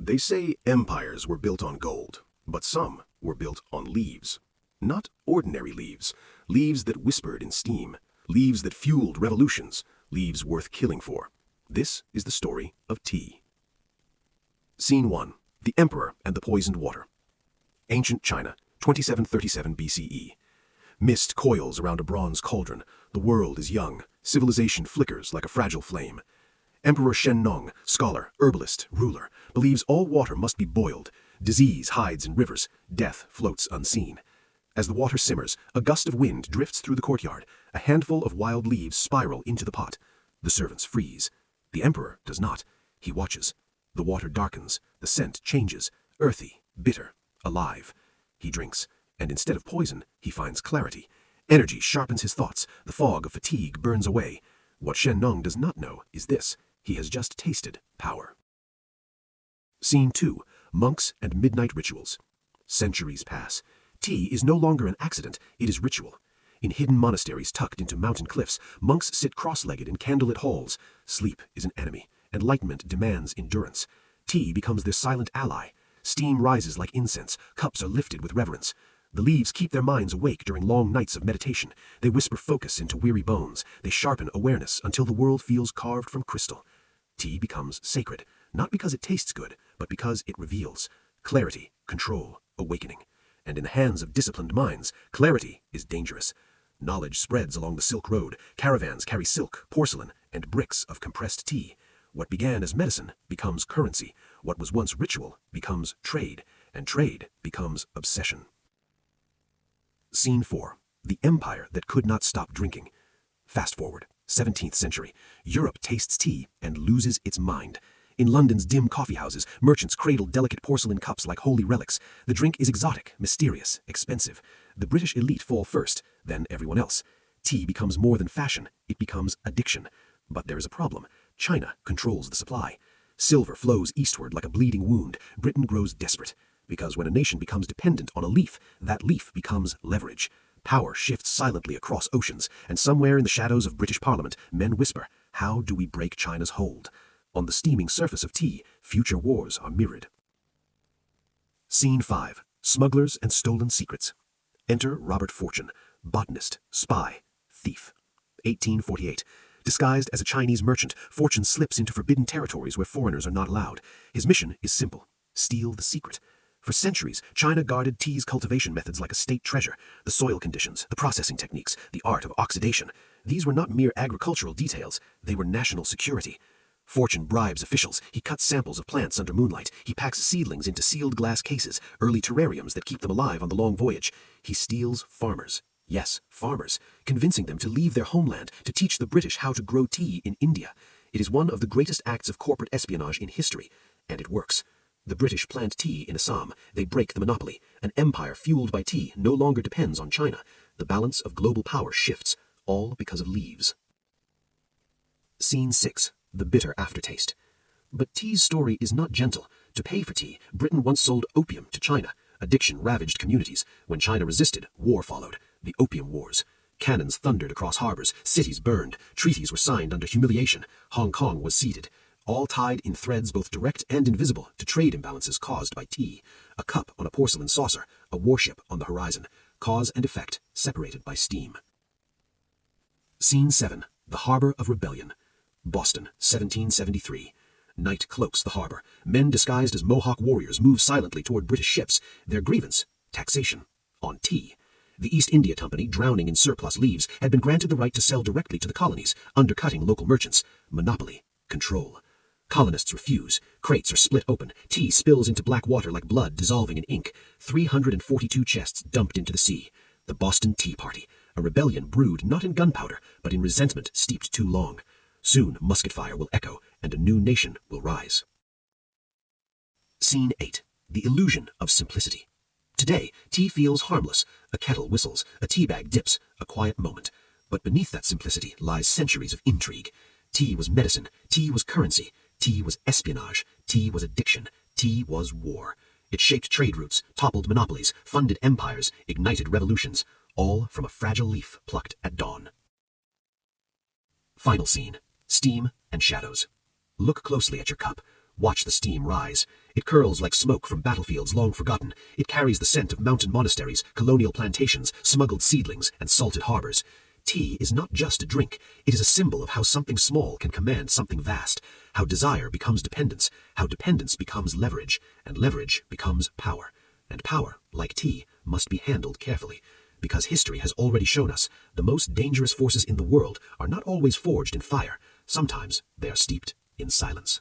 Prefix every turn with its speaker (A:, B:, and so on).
A: They say empires were built on gold, but some were built on leaves. Not ordinary leaves, leaves that whispered in steam, leaves that fueled revolutions, leaves worth killing for. This is the story of tea. Scene 1. The Emperor and the Poisoned Water. Ancient China, 2737 BCE. Mist coils around a bronze cauldron. The world is young. Civilization flickers like a fragile flame. Emperor Shen Nong, scholar, herbalist, ruler, believes all water must be boiled. Disease hides in rivers. Death floats unseen. As the water simmers, a gust of wind drifts through the courtyard. A handful of wild leaves spiral into the pot. The servants freeze. The emperor does not. He watches. The water darkens. The scent changes. Earthy, bitter, alive. He drinks, and instead of poison, he finds clarity. Energy sharpens his thoughts. The fog of fatigue burns away. What Shen Nong does not know is this. He has just tasted power. Scene 2. Monks and Midnight Rituals. Centuries pass. Tea is no longer an accident, it is ritual. In hidden monasteries tucked into mountain cliffs, monks sit cross-legged in candlelit halls. Sleep is an enemy. Enlightenment demands endurance. Tea becomes their silent ally. Steam rises like incense. Cups are lifted with reverence. The leaves keep their minds awake during long nights of meditation. They whisper focus into weary bones. They sharpen awareness until the world feels carved from crystal. Tea becomes sacred, not because it tastes good, but because it reveals clarity, control, awakening. And in the hands of disciplined minds, clarity is dangerous. Knowledge spreads along the Silk Road. Caravans carry silk, porcelain, and bricks of compressed tea. What began as medicine becomes currency. What was once ritual becomes trade, and trade becomes obsession. Scene 4. The Empire that could not stop drinking. Fast forward, 17th century. Europe tastes tea and loses its mind. In London's dim coffeehouses, merchants cradle delicate porcelain cups like holy relics. The drink is exotic, mysterious, expensive. The British elite fall first, then everyone else. Tea becomes more than fashion, it becomes addiction. But there is a problem. China controls the supply. Silver flows eastward like a bleeding wound. Britain grows desperate. Because when a nation becomes dependent on a leaf, that leaf becomes leverage. Power shifts silently across oceans, and somewhere in the shadows of British Parliament, men whisper, how do we break China's hold? On the steaming surface of tea, future wars are mirrored. Scene 5. Smugglers and Stolen Secrets. Enter Robert Fortune, botanist, spy, thief. 1848. Disguised as a Chinese merchant, Fortune slips into forbidden territories where foreigners are not allowed. His mission is simple: steal the secret. For centuries, China guarded tea's cultivation methods like a state treasure. The soil conditions, the processing techniques, the art of oxidation. These were not mere agricultural details, they were national security. Fortune bribes officials. He cuts samples of plants under moonlight. He packs seedlings into sealed glass cases, early terrariums that keep them alive on the long voyage. He steals farmers. Yes, farmers, convincing them to leave their homeland to teach the British how to grow tea in India. It is one of the greatest acts of corporate espionage in history, and it works. The British plant tea in Assam. They break the monopoly. An empire fueled by tea no longer depends on China. The balance of global power shifts, all because of leaves. Scene 6. The bitter aftertaste. But tea's story is not gentle. To pay for tea, Britain once sold opium to China. Addiction ravaged communities. When China resisted, war followed. The Opium Wars. Cannons thundered across harbors. Cities burned. Treaties were signed under humiliation. Hong Kong was ceded. All tied in threads both direct and invisible to trade imbalances caused by tea. A cup on a porcelain saucer, a warship on the horizon. Cause and effect separated by steam. Scene 7. The Harbor of Rebellion. Boston, 1773. Night cloaks the harbor. Men disguised as Mohawk warriors move silently toward British ships. Their grievance? Taxation. On tea. The East India Company, drowning in surplus leaves, had been granted the right to sell directly to the colonies, undercutting local merchants. Monopoly. Control. Colonists refuse. Crates are split open. Tea spills into black water like blood dissolving in ink. 342 chests dumped into the sea. The Boston Tea Party. A rebellion brewed not in gunpowder, but in resentment steeped too long. Soon musket fire will echo, and a new nation will rise. Scene 8. The Illusion of Simplicity. Today, tea feels harmless. A kettle whistles, a tea bag dips, a quiet moment. But beneath that simplicity lies centuries of intrigue. Tea was medicine, tea was currency, tea was espionage, tea was addiction, tea was war. It shaped trade routes, toppled monopolies, funded empires, ignited revolutions, all from a fragile leaf plucked at dawn. Final scene. Steam and shadows. Look closely at your cup. Watch the steam rise. It curls like smoke from battlefields long forgotten. It carries the scent of mountain monasteries, colonial plantations, smuggled seedlings, and salted harbors. Tea is not just a drink. It is a symbol of how something small can command something vast, how desire becomes dependence, how dependence becomes leverage, and leverage becomes power. And power, like tea, must be handled carefully, because history has already shown us the most dangerous forces in the world are not always forged in fire. Sometimes they are steeped in silence.